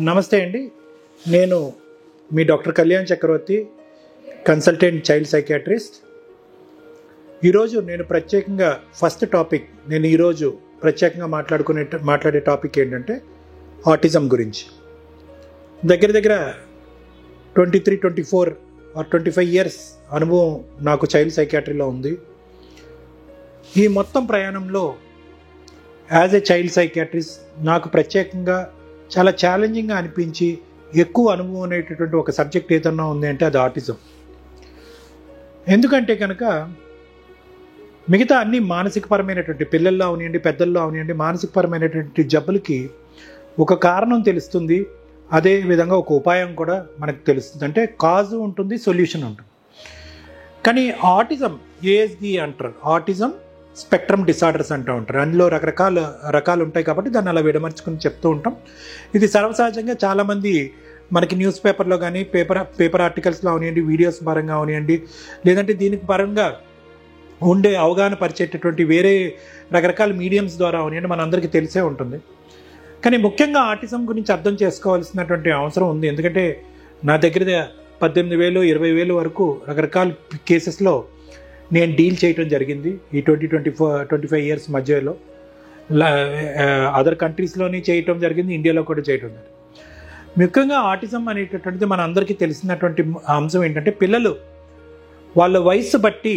నమస్తే అండి. నేను మీ డాక్టర్ కళ్యాణ్ చక్రవర్తి, కన్సల్టెంట్ చైల్డ్ సైకియాట్రిస్ట్. ఈరోజు నేను ప్రత్యేకంగా ప్రత్యేకంగా మాట్లాడే టాపిక్ ఏంటంటే ఆటిజం గురించి. దగ్గర 23, 24 ఆర్ 25 ఇయర్స్ అనుభవం నాకు చైల్డ్ సైకియాట్రీలో ఉంది. ఈ మొత్తం ప్రయాణంలో యాజ్ ఏ చైల్డ్ సైకియాట్రిస్ట్ నాకు ప్రత్యేకంగా చాలా ఛాలెంజింగ్గా అనిపించి ఎక్కువ అనుభవం అనేటటువంటి ఒక సబ్జెక్ట్ ఏదన్నా ఉంది అంటే అది ఆటిజం. ఎందుకంటే కనుక మిగతా అన్ని మానసికపరమైనటువంటి పిల్లల్లో అవనివ్వండి, పెద్దల్లో అవనివ్వండి, మానసికపరమైనటువంటి జబ్బులకి ఒక కారణం తెలుస్తుంది, అదే విధంగా ఒక ఉపాయం కూడా మనకు తెలుస్తుంది. అంటే కాజు ఉంటుంది, సొల్యూషన్ ఉంటుంది. కానీ ఆటిజం ఏఎస్డి అంటారు, ఆటిజం స్పెక్ట్రమ్ డిసార్డర్స్ అంటూ ఉంటారు. అందులో రకాలు ఉంటాయి కాబట్టి దాన్ని అలా విడమర్చుకుని చెప్తూ ఉంటాం. ఇది సర్వసహజంగా చాలామంది మనకి న్యూస్ పేపర్లో కానీ పేపర్ ఆర్టికల్స్లో అవనివ్వండి, వీడియోస్ పరంగా అవనివ్వండి, లేదంటే దీనికి పరంగా ఉండే అవగాహన పరిచేటటువంటి వేరే రకరకాల మీడియంస్ ద్వారా అవనివ్వండి మనందరికీ తెలిసే ఉంటుంది. కానీ ముఖ్యంగా ఆటిజం గురించి అర్థం చేసుకోవాల్సినటువంటి అవసరం ఉంది. ఎందుకంటే నా దగ్గర 18,000, 20,000 వరకు రకరకాల కేసెస్లో నేను డీల్ చేయటం జరిగింది ఈ 25 ఇయర్స్ మధ్యలో. అదర్ కంట్రీస్లోని చేయటం జరిగింది, ఇండియాలో కూడా చేయటం జరిగింది. ముఖ్యంగా ఆటిజం అనేటటువంటిది మన అందరికీ తెలిసినటువంటి అంశం ఏంటంటే పిల్లలు వాళ్ళ వయసు బట్టి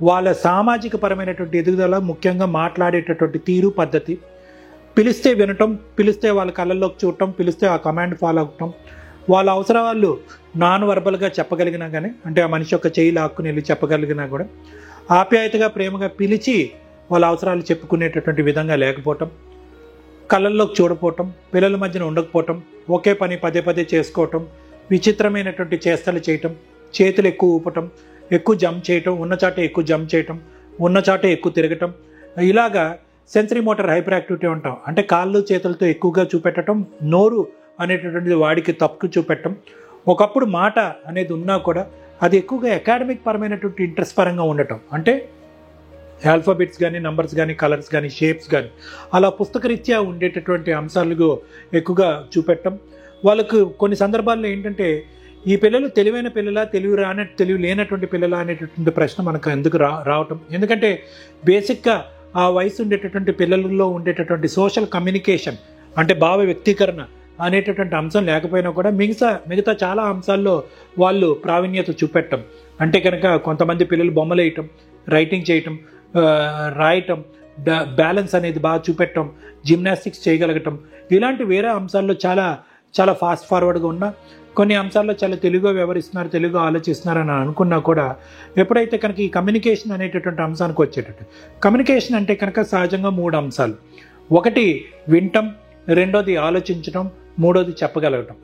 వాళ్ళ సామాజిక పరమైనటువంటి ఎదుగుదల, ముఖ్యంగా మాట్లాడేటటువంటి తీరు, పద్ధతి, పిలిస్తే వినటం, పిలిస్తే వాళ్ళ కళ్ళల్లోకి చూడటం, పిలిస్తే ఆ కమాండ్ ఫాలో అవటం, వాళ్ళ అవసరాలు నాన్ వర్బల్గా చెప్పగలిగినా కానీ, అంటే ఆ మనిషి యొక్క చేయి లాక్కుని వెళ్ళి చెప్పగలిగినా కూడా, ఆప్యాయతగా ప్రేమగా పిలిచి వాళ్ళ అవసరాలు చెప్పుకునేటటువంటి విధంగా లేకపోవటం, కళ్ళల్లోకి చూడపోవటం, పిల్లల మధ్యన ఉండకపోవటం, ఒకే పని పదే చేసుకోవటం, విచిత్రమైనటువంటి చేష్టలు చేయటం, చేతులు ఎక్కువ ఊపటం, ఎక్కువ జంప్ చేయటం, ఉన్న చాటే ఎక్కువ జంప్ చేయటం, ఉన్న చాటే ఎక్కువ తిరగటం, ఇలాగా సెన్సరీ మోటార్ హైపర్ యాక్టివిటీ ఉంటాం. అంటే కాళ్ళు చేతులతో ఎక్కువగా చూపెట్టడం, నోరు అనేటటువంటిది వాడికి తప్పుకు చూపెట్టడం, ఒకప్పుడు మాట అనేది ఉన్నా కూడా అది ఎక్కువగా అకాడమిక్ పరమైనటువంటి ఇంట్రెస్ట్ పరంగా ఉండటం. అంటే ఆల్ఫాబెట్స్ కానీ, నంబర్స్ కానీ, కలర్స్ కానీ, షేప్స్ కానీ అలా పుస్తకరీత్యా ఉండేటటువంటి అంశాలకు ఎక్కువగా చూపెట్టడం. వాళ్ళకు కొన్ని సందర్భాల్లో ఏంటంటే ఈ పిల్లలు తెలివైన పిల్లలా, తెలివి లేనటువంటి పిల్లలా అనేటటువంటి ప్రశ్న మనకు ఎందుకు రావటం. ఎందుకంటే బేసిక్గా ఆ వయసు ఉండేటటువంటి పిల్లలలో ఉండేటటువంటి సోషల్ కమ్యూనికేషన్, అంటే భావ వ్యక్తీకరణ అనేటటువంటి అంశం లేకపోయినా కూడా మిగతా చాలా అంశాల్లో వాళ్ళు ప్రావీణ్యత చూపెట్టడం. అంటే కనుక కొంతమంది పిల్లలు బొమ్మలు వేయటం, రైటింగ్ చేయటం, రాయటం, బ్యాలెన్స్ అనేది బాగా చూపెట్టడం, జిమ్నాస్టిక్స్ చేయగలగటం, ఇలాంటి వేరే అంశాల్లో చాలా ఫాస్ట్ ఫార్వర్డ్గా ఉన్న, కొన్ని అంశాల్లో చాలా తెలుగుగా వ్యవహరిస్తున్నారు, తెలుగుగా ఆలోచిస్తున్నారు అని అనుకున్నా కూడా ఎప్పుడైతే కనుక ఈ కమ్యూనికేషన్ అనేటటువంటి అంశానికి వచ్చేటట్టు, కమ్యూనికేషన్ అంటే కనుక సహజంగా 3 అంశాలు. ఒకటి వినటం, రెండోది ఆలోచించడం, మూడోది చెప్పగలగటం.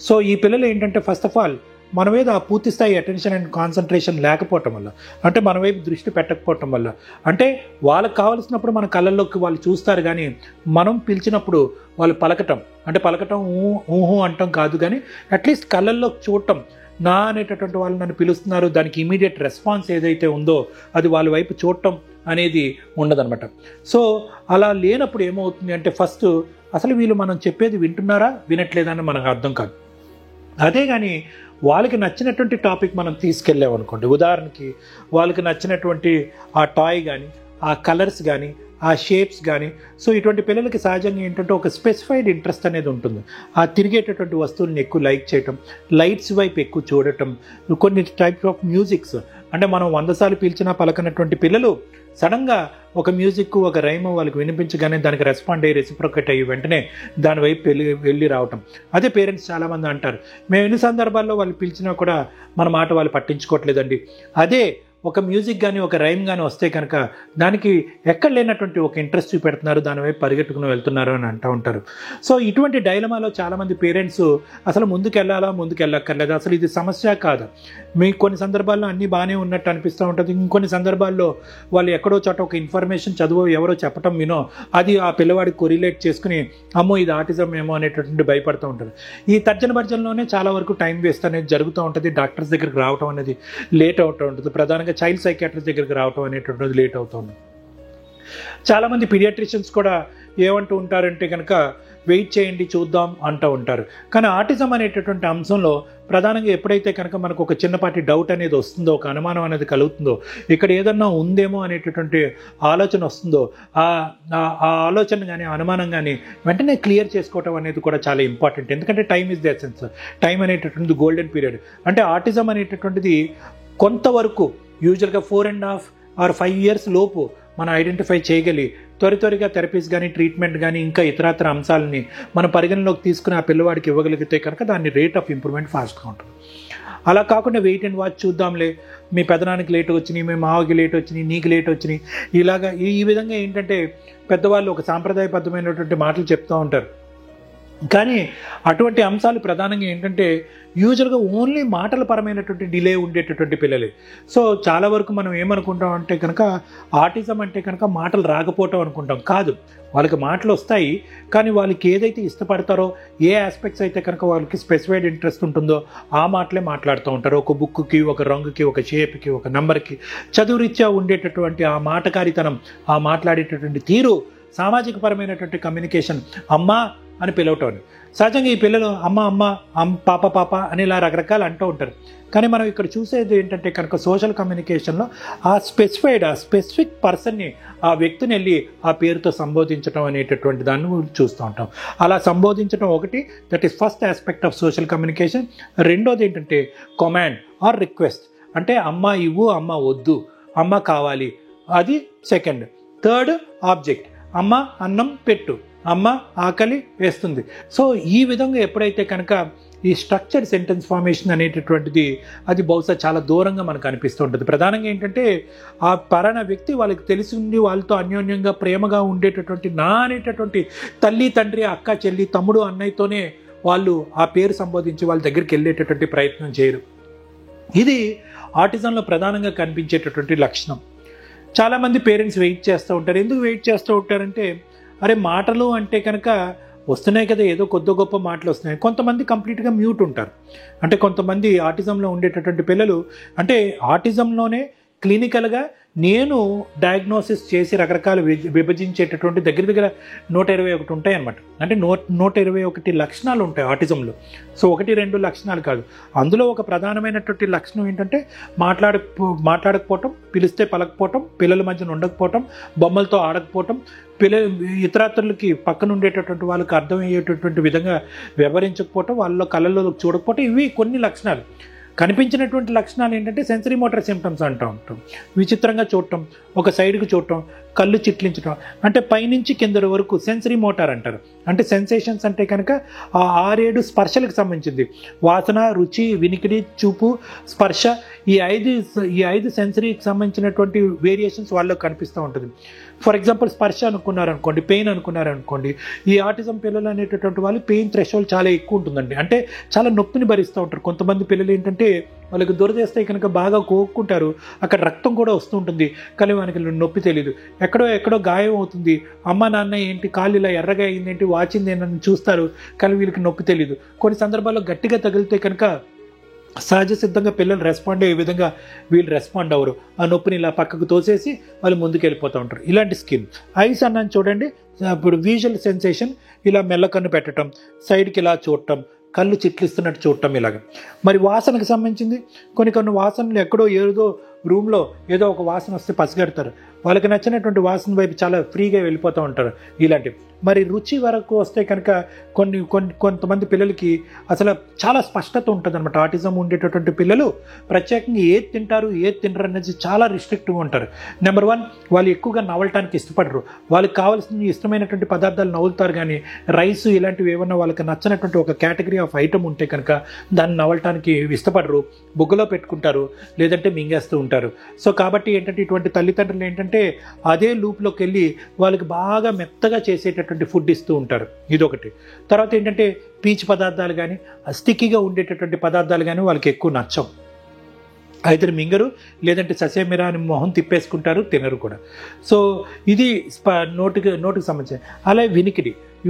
సో ఈ పిల్లలు ఏంటంటే ఫస్ట్ ఆఫ్ ఆల్ మన మీద ఆ పూర్తి స్థాయి అటెన్షన్ అండ్ కాన్సన్ట్రేషన్ లేకపోవటం వల్ల, అంటే మన వైపు దృష్టి పెట్టకపోవటం వల్ల, అంటే వాళ్ళకి కావాల్సినప్పుడు మన కళ్ళల్లోకి వాళ్ళు చూస్తారు కానీ మనం పిలిచినప్పుడు వాళ్ళు పలకటం ఊహు అంటాం కాదు, కానీ అట్లీస్ట్ కళ్ళల్లోకి చూడటం, నా అనేటటువంటి వాళ్ళు నన్ను పిలుస్తున్నారు, దానికి ఇమీడియట్ రెస్పాన్స్ ఏదైతే ఉందో అది వాళ్ళ వైపు చూడటం అనేది ఉండదన్నమాట. సో అలా లేనప్పుడు ఏమవుతుంది అంటే ఫస్ట్ అసలు వీళ్ళు మనం చెప్పేది వింటున్నారా వినట్లేదా అని మనకు అర్థం కాదు. అదే కానీ వాళ్ళకి నచ్చినటువంటి టాపిక్ మనం తీసుకెళ్ళామనుకోండి, ఉదాహరణకి వాళ్ళకి నచ్చినటువంటి ఆ టాయ్ కానీ, ఆ కలర్స్ కానీ, ఆ షేప్స్ కానీ, సో ఇటువంటి పిల్లలకి సహజంగా ఏంటంటే ఒక స్పెసిఫైడ్ ఇంట్రెస్ట్ అనేది ఉంటుంది. ఆ తిరిగేటటువంటి వస్తువులను ఎక్కువ లైక్ చేయటం, లైట్స్ వైపు ఎక్కువ చూడటం, కొన్ని టైప్స్ ఆఫ్ మ్యూజిక్స్, అంటే మనం 100 సార్లు పిలిచినా పలకనటువంటి పిల్లలు సడన్గా ఒక మ్యూజిక్, ఒక రైమ్ వాళ్ళకి వినిపించగానే దానికి రెసిప్రొకేట్ అయ్యి వెంటనే దాని వైపు వెళ్ళి రావటం. అదే పేరెంట్స్ చాలామంది అంటారు, మేము ఎన్ని సందర్భాల్లో వాళ్ళు పిలిచినా కూడా మన మాట వాళ్ళు పట్టించుకోవట్లేదండి. అదే ఒక మ్యూజిక్ కానీ, ఒక రైమ్ కానీ వస్తే కనుక దానికి ఎక్కడ లేనటువంటి ఒక ఇంట్రెస్ట్ చూపెడుతున్నారు, దానివైపు పరిగెట్టుకుని వెళ్తున్నారు అని అంటూ ఉంటారు. సో ఇటువంటి డైలమాలో చాలామంది పేరెంట్స్ అసలు ముందుకెళ్ళక్కర్లేదు, అసలు ఇది సమస్య కాదు. మీకు కొన్ని సందర్భాల్లో అన్నీ బాగానే ఉన్నట్టు అనిపిస్తూ ఉంటుంది, ఇంకొన్ని సందర్భాల్లో వాళ్ళు ఎక్కడో చోట ఒక ఇన్ఫర్మేషన్ ఎవరో చెప్పటం వినో అది ఆ పిల్లవాడికి కొరిలేట్ చేసుకుని అమ్మో ఇది ఆటిజం ఏమో అనేటటువంటి భయపడుతూ ఉంటారు. ఈ తర్జన భర్జనలోనే చాలా వరకు టైం వేస్ట్ అనేది జరుగుతూ ఉంటుంది. డాక్టర్స్ దగ్గరికి రావటం అనేది లేట్ అవుతూ ఉంటుంది. ప్రధానంగా చైల్డ్ సైకియాట్రిస్ట్ దగ్గరికి రావటం అనేటువంటిది లేట్ అవుతుంది. చాలామంది పీడియాట్రిషియన్స్ కూడా ఏమంటూ ఉంటారంటే కనుక వెయిట్ చేయండి చూద్దాం అంటూ ఉంటారు. కానీ ఆటిజం అనేటటువంటి అంశంలో ప్రధానంగా ఎప్పుడైతే కనుక మనకు ఒక చిన్నపాటి డౌట్ అనేది వస్తుందో, ఒక అనుమానం అనేది కలుగుతుందో, ఇక్కడ ఏదన్నా ఉందేమో అనేటటువంటి ఆలోచన వస్తుందో, ఆ ఆలోచన కానీ అనుమానం కానీ వెంటనే క్లియర్ చేసుకోవటం అనేది కూడా చాలా ఇంపార్టెంట్. ఎందుకంటే time is the essence. Time అనేటటువంటిది గోల్డెన్ పీరియడ్. అంటే ఆటిజం అనేటటువంటిది కొంతవరకు యూజువల్గా 4.5 or 5 years లోపు మనం ఐడెంటిఫై చేయగలి త్వరిగా థెరపీస్ కానీ ట్రీట్మెంట్ కానీ ఇంకా ఇతరత్ర అంశాలని మనం పరిగణలోకి తీసుకుని ఆ పిల్లవాడికి ఇవ్వగలిగితే కనుక దాని రేట్ ఆఫ్ ఇంప్రూవ్మెంట్ ఫాస్ట్గా ఉంటుంది. అలా కాకుండా వెయిట్ అండ్ వాచ్ చూద్దాంలే, మీ పెదనానికి లేట్ వచ్చినాయి, మీ మావకి లేట్ వచ్చినాయి, నీకు లేట్ వచ్చినాయి, ఇలాగా ఈ విధంగా ఏంటంటే పెద్దవాళ్ళు ఒక సాంప్రదాయబద్ధమైనటువంటి మాటలు చెప్తూ ఉంటారు. కానీ అటువంటి అంశాలు ప్రధానంగా ఏంటంటే యూజువల్గా ఓన్లీ మాటల పరమైనటువంటి డిలే ఉండేటటువంటి పిల్లలే. సో చాలా వరకు మనం ఏమనుకుంటాం అంటే కనుక ఆటిజం అంటే కనుక మాటలు రాకపోవటం అనుకుంటాం. కాదు, వాళ్ళకి మాటలు వస్తాయి, కానీ వాళ్ళకి ఏదైతే ఇష్టపడతారో, ఏ ఆస్పెక్ట్స్ అయితే కనుక వాళ్ళకి స్పెసిఫైడ్ ఇంట్రెస్ట్ ఉంటుందో ఆ మాటలే మాట్లాడుతూ ఉంటారు. ఒక బుక్కి, ఒక రంగుకి, ఒక షేప్కి, ఒక నెంబర్కి చదువు రీత్యా ఉండేటటువంటి ఆ మాటకారితనం, ఆ మాట్లాడేటటువంటి తీరు, సామాజిక పరమైనటువంటి కమ్యూనికేషన్, అమ్మా అని పిలవటం. సహజంగా ఈ పిల్లలు అమ్మ పాప అని ఇలా రకరకాలు అంటూ ఉంటారు. కానీ మనం ఇక్కడ చూసేది ఏంటంటే కనుక సోషల్ కమ్యూనికేషన్లో ఆ స్పెసిఫిక్ పర్సన్ని, ఆ వ్యక్తిని వెళ్ళి ఆ పేరుతో సంబోధించడం అనేటటువంటి దాన్ని చూస్తూ ఉంటాం. అలా సంబోధించడం ఒకటి, that is first aspect of social communication. రెండోది ఏంటంటే కమాండ్ ఆర్ రిక్వెస్ట్, అంటే అమ్మ ఇవ్వు, అమ్మ వద్దు, అమ్మ కావాలి, అది సెకండ్. థర్డ్ ఆబ్జెక్ట్, అమ్మ అన్నం పెట్టు, అమ్మ ఆకలి వేస్తుంది. సో ఈ విధంగా ఎప్పుడైతే కనుక ఈ స్ట్రక్చర్డ్ సెంటెన్స్ ఫార్మేషన్ అనేటటువంటిది అది బహుశా చాలా దూరంగా మనకు అనిపిస్తూ ఉంటుంది. ప్రధానంగా ఏంటంటే ఆ పరాణ వ్యక్తి వాళ్ళకి తెలిసి ఉండి వాళ్ళతో అన్యోన్యంగా ప్రేమగా ఉండేటటువంటి నా అనేటటువంటి తల్లి, తండ్రి, అక్క, చెల్లి, తమ్ముడు, అన్నయ్యతోనే వాళ్ళు ఆ పేరు సంబోధించి వాళ్ళ దగ్గరికి వెళ్ళేటటువంటి ప్రయత్నం చేయరు. ఇది ఆటిజంలో ప్రధానంగా కనిపించేటటువంటి లక్షణం. చాలామంది పేరెంట్స్ వెయిట్ చేస్తూ ఉంటారు. ఎందుకు వెయిట్ చేస్తూ ఉంటారంటే, అరే మాటలు అంటే కనుక వస్తున్నాయి కదా, ఏదో కొద్ది గొప్ప మాటలు వస్తున్నాయి. కొంతమంది కంప్లీట్గా మ్యూట్ ఉంటారు. అంటే కొంతమంది ఆటిజంలో ఉండేటటువంటి పిల్లలు, అంటే ఆటిజంలోనే క్లినికల్గా నేను డయాగ్నోసిస్ చేసి రకరకాల విభజించేటటువంటి దగ్గర 121 ఉంటాయి అన్నమాట. అంటే 121 లక్షణాలు ఉంటాయి ఆటిజంలో. సో 1-2 లక్షణాలు కాదు. అందులో ఒక ప్రధానమైనటువంటి లక్షణం ఏంటంటే మాట్లాడకపోవటం, పిలిస్తే పలకపోవటం, పిల్లల మధ్యన ఉండకపోవటం, బొమ్మలతో ఆడకపోవటం, ఇతరాతరులకి పక్కన ఉండేటటువంటి వాళ్ళకి అర్థమయ్యేటటువంటి విధంగా వ్యవహరించకపోవటం, వాళ్ళ కళ్ళల్లో చూడకపోవటం, ఇవి కొన్ని లక్షణాలు. కనిపించినటువంటి లక్షణాలు ఏంటంటే సెన్సరీ మోటార్ సిమ్టమ్స్ అంటూ ఉంటాం. విచిత్రంగా చూడటం, ఒక సైడ్కి చూడటం, కళ్ళు చిట్లించడం, అంటే పైనుంచి కింద వరకు సెన్సరీ మోటార్ అంటారు. అంటే సెన్సేషన్స్ అంటే కనుక ఆ 6-7 స్పర్శలకు సంబంధించింది. వాసన, రుచి, వినికిడి, చూపు, స్పర్శ, ఈ ఐదు సెన్సరీకి సంబంధించినటువంటి వేరియేషన్స్ వాళ్ళకి కనిపిస్తూ ఉంటుంది. ఫర్ ఎగ్జాంపుల్ స్పర్శ అనుకున్నారనుకోండి, పెయిన్ అనుకున్నారనుకోండి, ఈ ఆటిజం పిల్లలు అనేటటువంటి వాళ్ళు పెయిన్ థ్రెషోల్డ్ చాలా ఎక్కువ ఉంటుందండి. అంటే చాలా నొప్పిని భరిస్తూ ఉంటారు. కొంతమంది పిల్లలు ఏంటంటే వాళ్ళకి దురదేస్తే కనుక బాగా కోక్కుంటారు, అక్కడ రక్తం కూడా వస్తూ ఉంటుంది, కానీ మనకి నొప్పి తెలియదు. ఎక్కడో గాయం అవుతుంది, అమ్మ నాన్న ఏంటి కాళ్ళు ఇలా ఎర్రగా అయింది ఏంటి, వాచింది ఏంటని చూస్తారు, కానీ వీళ్ళకి నొప్పి తెలియదు. కొన్ని సందర్భాల్లో గట్టిగా తగిలితే కనుక సహజ సిద్ధంగా పిల్లలు రెస్పాండ్ అయ్యే విధంగా వీళ్ళు రెస్పాండ్ అవ్వరు. ఆ నొప్పిని ఇలా పక్కకు తోసేసి వాళ్ళు ముందుకు వెళ్ళిపోతూ ఉంటారు. ఇలాంటి స్కిన్. ఐస్ అన్నాను చూడండి, ఇప్పుడు విజువల్ సెన్సేషన్, ఇలా మెల్లకన్ను పెట్టడం, సైడ్కి ఇలా చూడటం, కళ్ళు చిట్లిస్తున్నట్టు చూడటం, ఇలాగ. మరి వాసనకు సంబంధించింది, కొన్ని వాసనలు ఎక్కడో ఏదో రూమ్లో ఏదో ఒక వాసన వస్తే పసిగడతారు, వాళ్ళకి నచ్చినటువంటి వాసన వైపు చాలా ఫ్రీగా వెళ్ళిపోతూ ఉంటారు. ఇలాంటివి. మరి రుచి వరకు వస్తే కనుక కొంతమంది పిల్లలకి అసలు చాలా స్పష్టత ఉంటుంది అనమాట. ఆటిజం ఉండేటటువంటి పిల్లలు ప్రత్యేకంగా ఏది తింటారు, ఏది తినరు అనేది చాలా రిస్ట్రిక్టివ్గా ఉంటారు. నెంబర్ 1, వాళ్ళు ఎక్కువగా నవలటానికి ఇష్టపడరు. వాళ్ళకి కావాల్సిన ఇష్టమైనటువంటి పదార్థాలు నవ్వులుతారు, కానీ రైస్ ఇలాంటివి ఏమన్నా వాళ్ళకి నచ్చినటువంటి ఒక కేటగిరీ ఆఫ్ ఐటమ్ ఉంటే కనుక దాన్ని నవలటానికి ఇష్టపడరు, బుగ్గలో పెట్టుకుంటారు, లేదంటే మింగేస్తూ ఉంటారు. సో కాబట్టి ఏంటంటే ఇటువంటి తల్లిదండ్రులు ఏంటంటే అదే లూప్లోకి వెళ్ళి వాళ్ళకి బాగా మెత్తగా చేసేటటువంటి ఫుడ్ ఇస్తూ ఉంటారు. ఇదొకటి. తర్వాత ఏంటంటే పీచు పదార్థాలు కానీ, స్టిక్కీగా ఉండేటటువంటి పదార్థాలు కానీ వాళ్ళకి ఎక్కువ నచ్చవు. అయితే మింగరు, లేదంటే ససేమిరా అని మొహం తిప్పేసుకుంటారు, తినరు కూడా. సో ఇది నోటికి సంబంధించి. అలాగే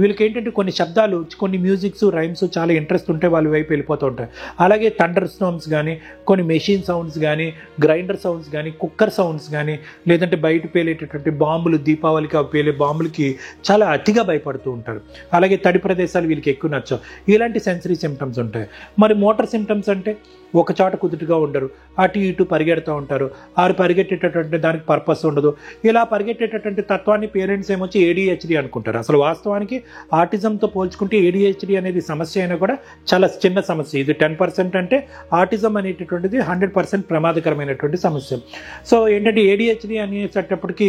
వీళ్ళకి ఏంటంటే కొన్ని శబ్దాలు, కొన్ని మ్యూజిక్స్, రైమ్స్ చాలా ఇంట్రెస్ట్ ఉంటే వాళ్ళ వైపు వెళ్ళిపోతూ ఉంటారు. అలాగే థండర్ స్టార్మ్స్ కానీ, కొన్ని మెషిన్ సౌండ్స్ కానీ, గ్రైండర్ సౌండ్స్ కానీ, కుక్కర్ సౌండ్స్ కానీ, లేదంటే బయట పేలేటటువంటి బాంబులు, దీపావళికి పేలే బాంబులకి చాలా అతిగా భయపడుతూ ఉంటారు. అలాగే తడి ప్రదేశాలు వీళ్ళకి ఎక్కువ నచ్చవు. ఇలాంటి సెన్సరీ సిమ్టమ్స్ ఉంటాయి. మరి మోటార్ సిమ్టమ్స్ అంటే ఒక చోట కుదుటుగా ఉండరు, అటు ఇటు పరిగెడుతూ ఉంటారు. ఆరు పరిగెట్టేటటువంటి దానికి పర్పస్ ఉండదు. ఇలా పరిగెట్టేటటువంటి తత్వాన్ని పేరెంట్స్ ఏమొచ్చి ADHD అనుకుంటారు. అసలు వాస్తవానికి ఆటిజంతో పోల్చుకుంటే ADHD అనేది సమస్య అయినా కూడా చాలా చిన్న సమస్య. ఇది 10% అంటే ఆటిజం అనేటటువంటిది 100% ప్రమాదకరమైనటువంటి సమస్య. సో ఏంటంటే ADHD అనేటప్పటికీ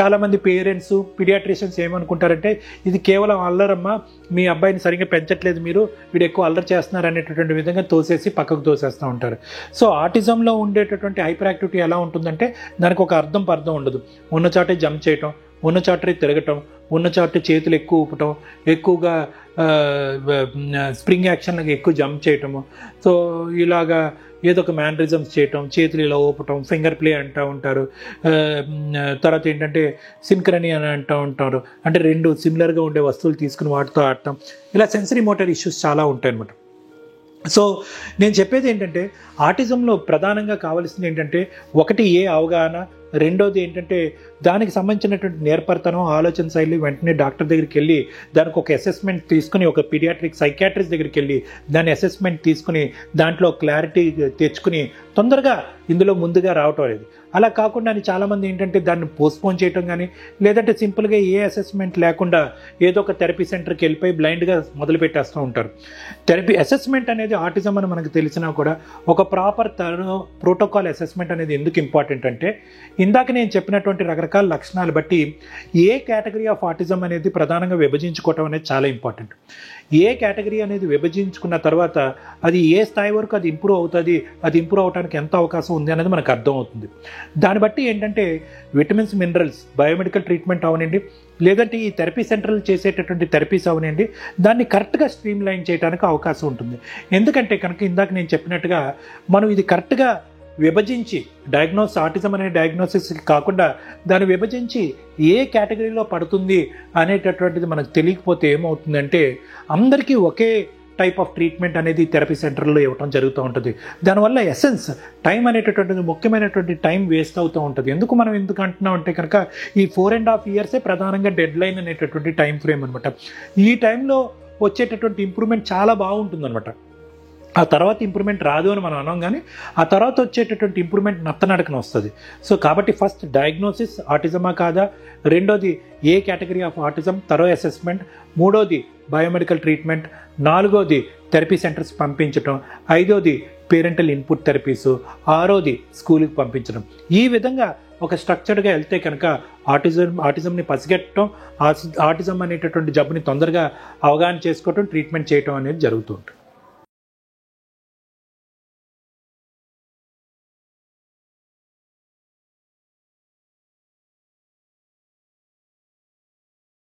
చాలామంది పేరెంట్స్, పీడియాట్రిషియన్స్ ఏమనుకుంటారంటే ఇది కేవలం అల్లరమ్మా, మీ అబ్బాయిని సరిగ్గా పెంచట్లేదు, మీరు వీడు ఎక్కువ అల్లరి చేస్తున్నారు అనేటటువంటి విధంగా తోసేసి పక్కకు తోసేస్తారు ఉంటారు. సో ఆటిజంలో ఉండేటటువంటి హైపర్ యాక్టివిటీ ఎలా ఉంటుందంటే దానికి ఒక అర్థం పర్థం ఉండదు. ఉన్న చాటే జంప్ చేయటం, ఉన్న చాటే తిరగటం, ఉన్న చాటే చేతులు ఎక్కువ ఊపటం, ఎక్కువగా స్ప్రింగ్ యాక్షన్లకు ఎక్కువ జంప్ చేయటము. సో ఇలాగా ఏదో ఒక మ్యానరిజమ్స్ చేయటం, చేతులు ఇలా ఊపటం, ఫింగర్ ప్లే అంటూ ఉంటారు. తర్వాత ఏంటంటే సింక్రనీ అని అంటూ ఉంటారు, అంటే రెండు సిమిలర్గా ఉండే వస్తువులు తీసుకుని వాటితో ఆడటం. ఇలా సెన్సరీ మోటార్ ఇష్యూస్ చాలా ఉంటాయి అన్నమాట. సో నేను చెప్పేది ఏంటంటే ఆటిజంలో ప్రధానంగా కావాల్సింది ఏంటంటే ఒకటి అవగాహన, రెండోది ఏంటంటే దానికి సంబంధించినటువంటి నేర్పరితనం, ఆలోచన శైలి. వెంటనే డాక్టర్ దగ్గరికి వెళ్ళి దానికి ఒక అసెస్మెంట్ తీసుకుని, ఒక పీడియాట్రిక్ సైకాట్రిస్ట్ దగ్గరికి వెళ్ళి దాని అసెస్మెంట్ తీసుకుని దాంట్లో క్లారిటీ తెచ్చుకుని తొందరగా ఇందులో ముందుగా రావటం అనేది. అలా కాకుండా చాలామంది ఏంటంటే దాన్ని పోస్ట్పోన్ చేయటం కానీ, లేదంటే సింపుల్గా ఏ అసెస్మెంట్ లేకుండా ఏదో ఒక థెరపీ సెంటర్కి వెళ్ళిపోయి బ్లైండ్గా మొదలుపెట్టేస్తూ ఉంటారు. థెరపీ అసెస్మెంట్ అనేది ఆటిజం అని మనకు తెలిసినా కూడా ఒక ప్రాపర్ ప్రోటోకాల్ అసెస్మెంట్ అనేది ఎందుకు ఇంపార్టెంట్ అంటే, ఇందాక నేను చెప్పినటువంటి రకరకాల లక్షణాలు బట్టి ఏ కేటగిరీ ఆఫ్ ఆటిజం అనేది ప్రధానంగా విభజించుకోవటం అనేది చాలా ఇంపార్టెంట్. ఏ కేటగిరీ అనేది విభజించుకున్న తర్వాత అది ఏ స్థాయి వరకు అది ఇంప్రూవ్ అవుతుంది, అది ఇంప్రూవ్ అవడానికి ఎంత అవకాశం ఉంది అనేది మనకు అర్థమవుతుంది. దాన్ని బట్టి ఏంటంటే విటమిన్స్, మినరల్స్, బయోమెడికల్ ట్రీట్మెంట్ అవనండి, లేదంటే ఈ థెరపీ సెంటర్లు చేసేటటువంటి థెరపీస్ అవనండి, దాన్ని కరెక్ట్గా స్ట్రీమ్ లైన్ చేయడానికి అవకాశం ఉంటుంది. ఎందుకంటే కనుక ఇందాక నేను చెప్పినట్టుగా మనం ఇది కరెక్ట్గా విభజించి ఆటిజం అనే డయాగ్నోసిస్ కాకుండా దాన్ని విభజించి ఏ కేటగిరీలో పడుతుంది అనేటటువంటిది మనకు తెలియకపోతే ఏమవుతుందంటే అందరికీ ఒకే టైప్ ఆఫ్ ట్రీట్మెంట్ అనేది థెరపీ సెంటర్లో ఇవ్వటం జరుగుతూ ఉంటుంది. దానివల్ల ఎసెన్స్ టైం అనేటటువంటిది, ముఖ్యమైనటువంటి టైం వేస్ట్ అవుతూ ఉంటుంది. ఎందుకు అంటున్నాం అంటే కనుక ఈ 4.5 years ప్రధానంగా డెడ్ లైన్ అనేటటువంటి టైం ఫ్రేమ్ అనమాట. ఈ టైంలో వచ్చేటటువంటి ఇంప్రూవ్మెంట్ చాలా బాగుంటుందన్నమాట. ఆ తర్వాత ఇంప్రూవ్మెంట్ రాదు అని మనం అన్నాం, కానీ ఆ తర్వాత వచ్చేటటువంటి ఇంప్రూవ్మెంట్ నత్తనడకన వస్తుంది. సో కాబట్టి ఫస్ట్ డయాగ్నోసిస్, ఆటిజమా కాదా, రెండోది ఏ కేటగిరీ ఆఫ్ ఆటిజం, తర్వాత అసెస్మెంట్, మూడోది బయోమెడికల్ ట్రీట్మెంట్, నాలుగోది థెరపీ సెంటర్స్ పంపించడం, ఐదోది పేరెంటల్ ఇన్పుట్ థెరపీసు, ఆరోది స్కూల్కి పంపించడం. ఈ విధంగా ఒక స్ట్రక్చర్డ్గా వెళ్తే కనుక ఆటిజంని పసిగట్టడం, ఆటిజం అనేటటువంటి జబ్బుని తొందరగా అవగాహన చేసుకోవటం, ట్రీట్మెంట్ చేయటం అనేది జరుగుతూ ఉంటుంది.